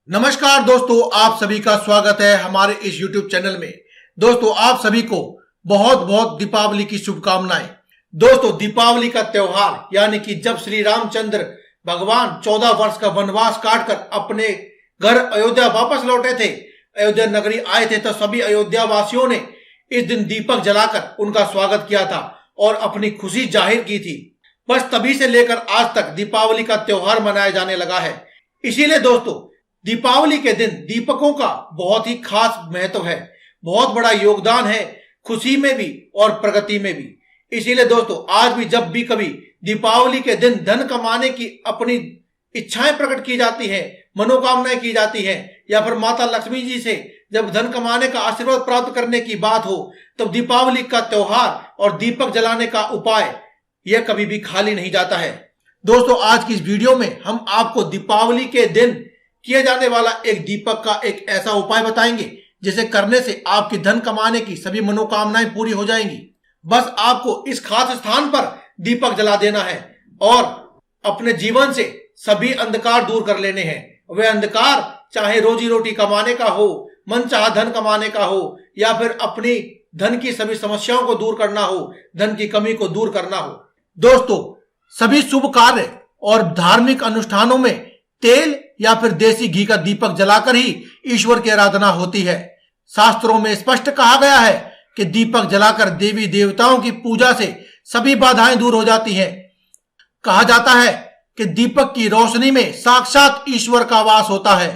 नमस्कार दोस्तों, आप सभी का स्वागत है हमारे इस YouTube चैनल में। दोस्तों, आप सभी को बहुत बहुत दीपावली की शुभकामनाएं। दोस्तों, दीपावली का त्योहार यानी कि जब श्री रामचंद्र भगवान 14 वर्ष का वनवास काटकर अपने घर अयोध्या वापस लौटे थे, अयोध्या नगरी आए थे, तो सभी अयोध्या वासियों ने इस दिन दीपक जलाकर उनका स्वागत किया था और अपनी खुशी जाहिर की थी। बस तभी से लेकर आज तक दीपावली का त्योहार मनाया जाने लगा है। इसीलिए दोस्तों, दीपावली के दिन दीपकों का बहुत ही खास महत्व है, बहुत बड़ा योगदान है खुशी में भी और प्रगति में भी। इसीलिए दोस्तों, आज भी जब भी कभी दीपावली के दिन धन कमाने की अपनी इच्छाएं प्रकट की जाती हैं, मनोकामनाएं की जाती हैं, या फिर माता लक्ष्मी जी से जब धन कमाने का आशीर्वाद प्राप्त करने की बात हो, तब दीपावली का त्योहार और दीपक जलाने का उपाय यह कभी भी खाली नहीं जाता है। दोस्तों, आज की इस वीडियो में हम आपको दीपावली के दिन किए जाने वाला एक दीपक का एक ऐसा उपाय बताएंगे जिसे करने से आपकी धन कमाने की सभी मनोकामनाएं पूरी हो जाएंगी। बस आपको इस खास स्थान पर दीपक जला देना है और अपने जीवन से सभी अंधकार दूर कर लेने हैं। वे अंधकार चाहे रोजी रोटी कमाने का हो, मनचाहा धन कमाने का हो, या फिर अपनी धन की सभी समस्याओं को दूर करना हो, धन की कमी को दूर करना हो। दोस्तों, सभी शुभ कार्य और धार्मिक अनुष्ठानों में तेल या फिर देसी घी का दीपक जलाकर ही ईश्वर की आराधना होती है। शास्त्रों में स्पष्ट कहा गया है कि दीपक जलाकर देवी देवताओं की पूजा से सभी बाधाएं दूर हो जाती हैं। कहा जाता है कि दीपक की रोशनी में साक्षात ईश्वर का वास होता है।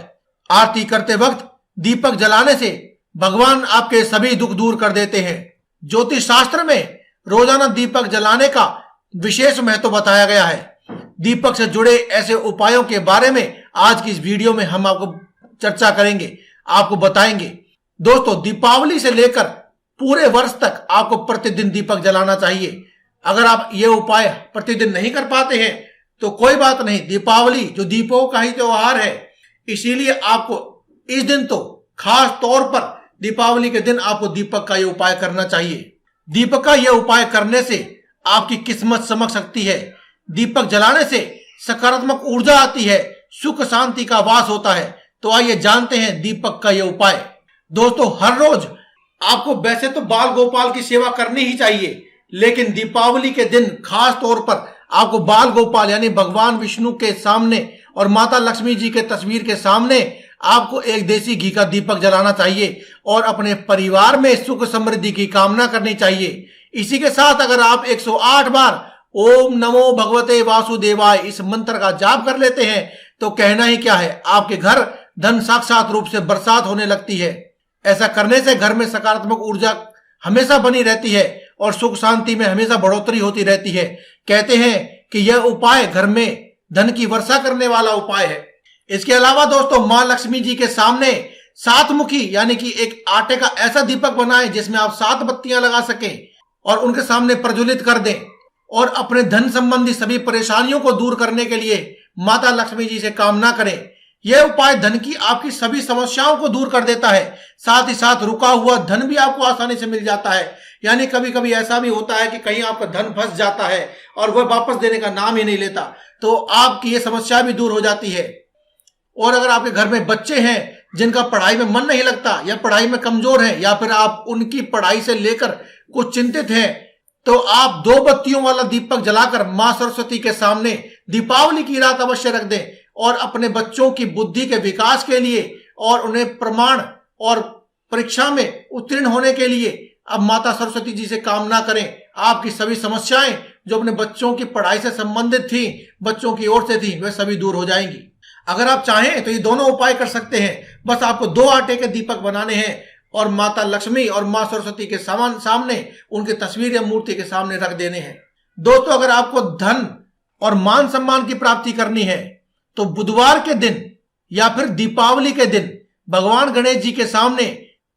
आरती करते वक्त दीपक जलाने से भगवान आपके सभी दुख दूर कर देते हैं। ज्योतिष शास्त्र में रोजाना दीपक जलाने का विशेष महत्व बताया गया है। दीपक से जुड़े ऐसे उपायों के बारे में आज की इस वीडियो में हम आपको चर्चा करेंगे, आपको बताएंगे। दोस्तों, दीपावली से लेकर पूरे वर्ष तक आपको प्रतिदिन दीपक जलाना चाहिए। अगर आप ये उपाय प्रतिदिन नहीं कर पाते हैं तो कोई बात नहीं, दीपावली जो दीपों का ही त्योहार है, इसीलिए आपको इस दिन तो खास तौर पर दीपावली के दिन आपको दीपक का ये उपाय करना चाहिए। दीपक का यह उपाय करने से आपकी किस्मत चमक सकती है। दीपक जलाने से सकारात्मक ऊर्जा आती है, सुख शांति का वास होता है। तो आइए जानते हैं दीपक का यह उपाय। दोस्तों, हर रोज आपको वैसे तो बाल गोपाल की सेवा करनी ही चाहिए, लेकिन दीपावली के दिन खास तौर पर आपको बाल गोपाल यानी भगवान विष्णु के सामने और माता लक्ष्मी जी के तस्वीर के सामने आपको एक देसी घी का दीपक जलाना चाहिए और अपने परिवार में सुख समृद्धि की कामना करनी चाहिए। इसी के साथ अगर आप 108 बार ओम नमो भगवते वासुदेवाय इस मंत्र का जाप कर लेते हैं तो कहना ही क्या है, आपके घर धन साक्षात रूप से बरसात होने लगती है। ऐसा करने से घर में सकारात्मक ऊर्जा हमेशा बनी रहती है और सुख शांति में हमेशा बढ़ोतरी होती रहती है। कहते हैं कि यह उपाय घर में धन की वर्षा करने वाला उपाय है। इसके अलावा दोस्तों, मां लक्ष्मी जी के सामने 7 मुखी यानी कि एक आटे का ऐसा दीपक बनाएं जिसमें आप 7 बत्तियां लगा सकें और उनके सामने प्रज्वलित कर दें और अपने धन संबंधी सभी परेशानियों को दूर करने के लिए माता लक्ष्मी जी से कामना करें। यह उपाय धन की आपकी सभी समस्याओं को दूर कर देता है। साथ ही साथ रुका हुआ धन भी आपको आसानी से मिल जाता है। यानी कभी कभी ऐसा भी होता है कि कहीं आपका धन फंस जाता है और वह वापस देने का नाम ही नहीं लेता, तो आपकी ये समस्या भी दूर हो जाती है। और अगर आपके घर में बच्चे हैं जिनका पढ़ाई में मन नहीं लगता या पढ़ाई में कमजोर है, या फिर आप उनकी पढ़ाई से लेकर कुछ चिंतित हैं, तो आप 2 बत्तियों वाला दीपक जलाकर मां सरस्वती के सामने दीपावली की रात अवश्य रख दें और अपने बच्चों की बुद्धि के विकास के लिए और उन्हें प्रमाण और परीक्षा में उत्तीर्ण होने के लिए अब माता सरस्वती जी से कामना करें। आपकी सभी समस्याएं जो अपने बच्चों की पढ़ाई से संबंधित थी, बच्चों की ओर से थी, वे सभी दूर हो जाएंगी। अगर आप चाहें तो ये दोनों उपाय कर सकते हैं। बस आपको 2 आटे के दीपक बनाने हैं और माता लक्ष्मी और मां सरस्वती के सामने उनकी तस्वीर या मूर्ति के सामने रख देने हैं। दोस्तों, अगर आपको धन और मान सम्मान की प्राप्ति करनी है तो बुधवार के दिन या फिर दीपावली के दिन भगवान गणेश जी के सामने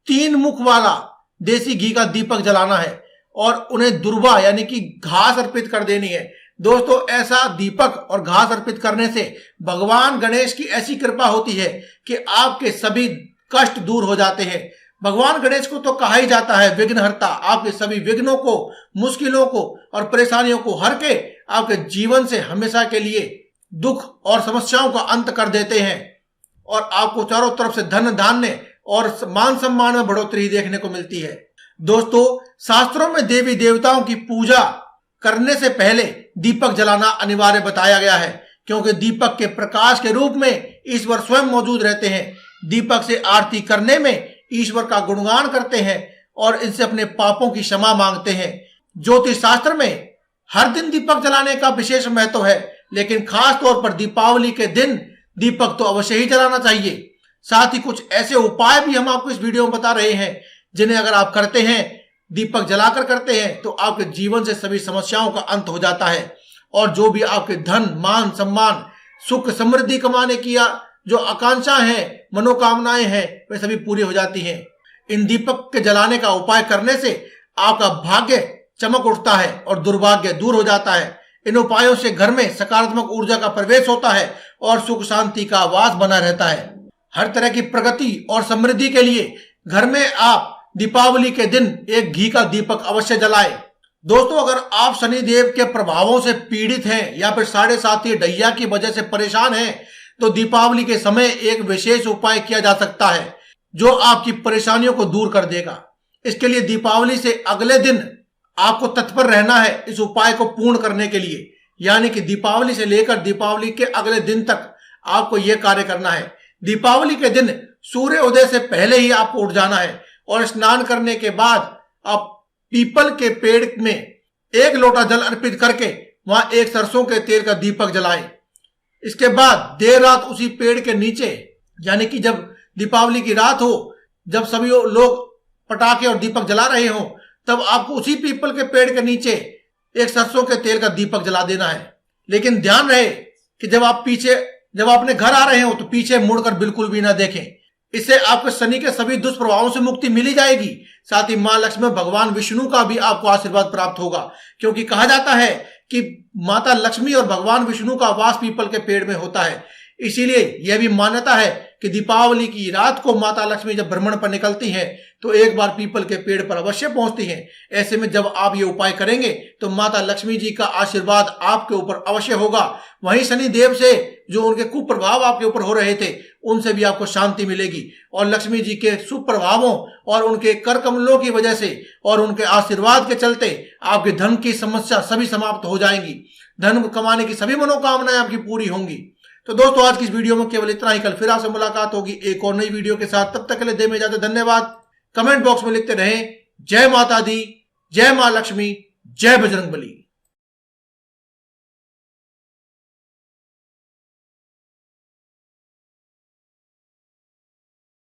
3 मुख वाला देसी घी का दीपक जलाना है और उन्हें दुर्वा यानी कि घास अर्पित कर देनी है। दोस्तों, ऐसा दीपक और घास अर्पित करने से भगवान गणेश की ऐसी कृपा होती है कि आपके सभी कष्ट दूर हो जाते हैं। भगवान गणेश को तो कहा ही जाता है विघ्नहर्ता। आपके सभी विघ्नों को, मुश्किलों को और परेशानियों को हर के आपके जीवन से हमेशा के लिए दुख और समस्याओं का अंत कर देते हैं। और आपको चारों तरफ से धन धान्य और मान सम्मान में बढ़ोतरी देखने को मिलती है। दोस्तों, शास्त्रों में देवी देवताओं की पूजा करने से पहले दीपक जलाना अनिवार्य बताया गया है, क्योंकि दीपक के प्रकाश के रूप में ईश्वर स्वयं मौजूद रहते हैं। दीपक से आरती करने में ईश्वर का गुणगान करते हैं और इनसे अपने पापों की क्षमा मांगते हैं। ज्योतिष शास्त्र में हर दिन दीपक जलाने का विशेष महत्व है, लेकिन खास तौर पर दीपावली के दिन दीपक तो अवश्य ही जलाना चाहिए। साथ ही कुछ ऐसे उपाय भी हम आपको इस वीडियो में बता रहे हैं, जिन्हें अगर आप करते हैं, दीपक जलाकर करते हैं, तो आपके जीवन से सभी समस्याओं का अंत हो जाता है और जो भी आपके धन मान सम्मान सुख समृद्धि कमाने की जो आकांक्षा है, मनोकामनाएं हैं, वे सभी पूरी हो जाती हैं। इन दीपक के जलाने का उपाय करने से आपका भाग्य चमक उठता है और दुर्भाग्य दूर हो जाता है। इन उपायों से घर में सकारात्मक ऊर्जा का प्रवेश होता है और सुख शांति का वास बना रहता है। हर तरह की प्रगति और समृद्धि के लिए घर में आप दीपावली के दिन एक घी का दीपक अवश्य जलाएं। दोस्तों, अगर आप शनिदेव के प्रभावों से पीड़ित हैं या फिर 7.5 ढैया की वजह से परेशान हैं, तो दीपावली के समय एक विशेष उपाय किया जा सकता है जो आपकी परेशानियों को दूर कर देगा। इसके लिए दीपावली से अगले दिन आपको तत्पर रहना है इस उपाय को पूर्ण करने के लिए, यानी कि दीपावली से लेकर दीपावली के अगले दिन तक आपको यह कार्य करना है। दीपावली के दिन सूर्य उदय से पहले ही आपको उठ जाना है और स्नान करने के बाद आप पीपल के पेड़ में 1 लोटा जल अर्पित करके वहां एक सरसों के तेल का दीपक जलाएं। इसके बाद देर रात उसी पेड़ के नीचे, यानी कि जब दीपावली की रात हो, जब सभी लोग पटाखे और दीपक जला रहे हो, तब आपको उसी पीपल के पेड़ के नीचे एक सरसों के तेल का दीपक जला देना है। लेकिन ध्यान रहे कि जब आप अपने घर आ रहे हो तो पीछे मुड़कर बिल्कुल भी ना देखें। इससे आपको शनि के सभी दुष्प्रभावों से मुक्ति मिली जाएगी। साथ ही मां लक्ष्मी, भगवान विष्णु का भी आपको आशीर्वाद प्राप्त होगा, क्योंकि कहा जाता है कि माता लक्ष्मी और भगवान विष्णु का वास पीपल के पेड़ में होता है। इसीलिए यह भी मान्यता है कि दीपावली की रात को माता लक्ष्मी जब भ्रमण पर निकलती हैं तो एक बार पीपल के पेड़ पर अवश्य पहुंचती हैं। ऐसे में जब आप ये उपाय करेंगे तो माता लक्ष्मी जी का आशीर्वाद आपके ऊपर अवश्य होगा। वहीं शनि देव से जो उनके कुप्रभाव आपके ऊपर हो रहे थे, उनसे भी आपको शांति मिलेगी और लक्ष्मी जी के सुप्रभावों और उनके कर कमलों की वजह से और उनके आशीर्वाद के चलते आपके धन की समस्या सभी समाप्त हो जाएंगी। धन कमाने की सभी मनोकामनाएं आपकी पूरी होंगी। तो दोस्तों, आज की इस वीडियो में केवल इतना ही। कल फिर आपसे मुलाकात होगी एक और नई वीडियो के साथ। तब तक के लिए दे में इजाजत। धन्यवाद। कमेंट बॉक्स में लिखते रहें जय माता दी, जय मां लक्ष्मी, जय बजरंगबली।